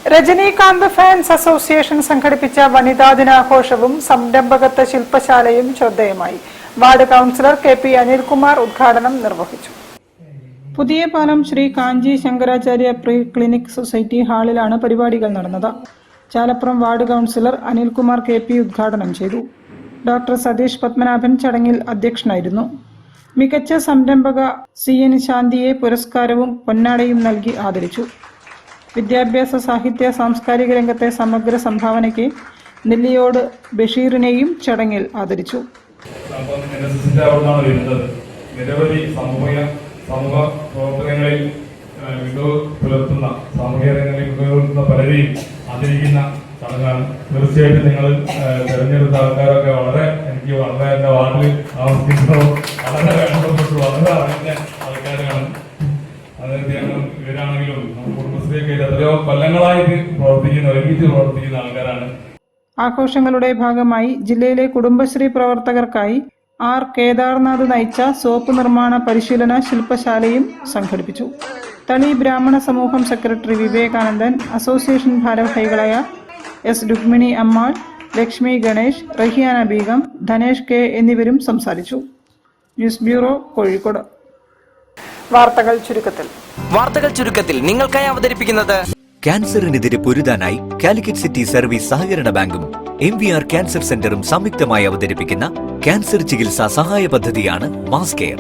Rajinikanth fans association സംഘടിപ്പിച്ച വനിതാ ദിനാഘോഷവും സംരംഭകത്വ ശില്പശാലയും ശ്രദ്ധേയമായി. വാർഡ് കൌൺസിലർ KP അനിൽകുമാർ ഉദ്ഘാടനം നിർവഹിച്ചു. പുതിയ പാലം ശ്രീ കാഞ്ചി ശങ്കരാചാര്യ പ്രീ ക്ലിനിക് സൊസൈറ്റി ഹാളിലാണ് പരിപാടികൾ നടന്നത്. Chalappuram ward councillor Anilkumar KP ഉദ്ഘാടനം ചെയ്തു. ഡോക്ടർ സതീഷ് പത്മനാഭൻ ചടങ്ങിൽ അധ്യക്ഷനായിരുന്നു. മികച്ച സംരംഭക CN ശാന്തിയെ പുരസ്കാരവും പൊന്നാടയും നൽകി ആദരിച്ചു. വിദ്യാഭ്യാസ, സാഹിത്യ, സാംസ്കാരിക രംഗത്തെ സമഗ്ര സംഭാവനയ്ക്ക് നെല്ലിയോട് ബഷീറിനെയും ചടങ്ങിൽ ആദരിച്ചു. നിരവധി സമൂഹ പ്രവർത്തനങ്ങളിൽ പുലർത്തുന്ന സാമൂഹിക രംഗങ്ങളിൽ പുലർത്തുന്ന പലരെയും ആദരിക്കുന്ന ചടങ്ങാണ്. തീർച്ചയായിട്ടും നിങ്ങൾ തെരഞ്ഞെടുത്ത ആൾക്കാരൊക്കെ എനിക്ക് വളരെ എന്റെ വാർഡിൽ താമസിക്കുന്നതോ വളരെ വേണ്ടപ്പെട്ടു വളരെ അറിഞ്ഞ ആൾക്കാരാണ്. അതായത് ഇവരാണെങ്കിലും കുടുംബശ്രീയൊക്കെ എത്രയോ കൊല്ലങ്ങളായിട്ട് ഒരുമിച്ച് പ്രവർത്തിക്കുന്ന ആൾക്കാരാണ്. ആഘോഷങ്ങളുടെ ഭാഗമായി ജില്ലയിലെ കുടുംബശ്രീ പ്രവർത്തകർക്കായി R. കേദാർനാഥ് നയിച്ച സോപ്പ് നിർമ്മാണ പരിശീലന ശില്പശാലയും സംഘടിപ്പിച്ചു. തളി ബ്രാഹ്മണ സമൂഹം സെക്രട്ടറി വിവേകാനന്ദൻ, അസോസിയേഷൻ ഭാരവാഹികളായ S. രുക്മിണി അമ്മാൾ, ലക്ഷ്മി ഗണേഷ്, റഹിയാന ബീഗം, ധനേഷ് K എന്നിവരും സംസാരിച്ചു. News bureau, Kozhikode. വാർത്തകൾ ചുരുക്കത്തിൽ നിങ്ങൾക്കായി അവതരിപ്പിക്കുന്നത് ക്യാൻസറിനെതിരെ പൊരുതാനായി കാലിക്കറ്റ് സിറ്റി സർവീസ് സഹകരണ ബാങ്കും MVR ക്യാൻസർ സെന്ററും സംയുക്തമായി അവതരിപ്പിക്കുന്ന ക്യാൻസർ ചികിത്സാ സഹായ പദ്ധതിയാണ് മാസ് കെയർ.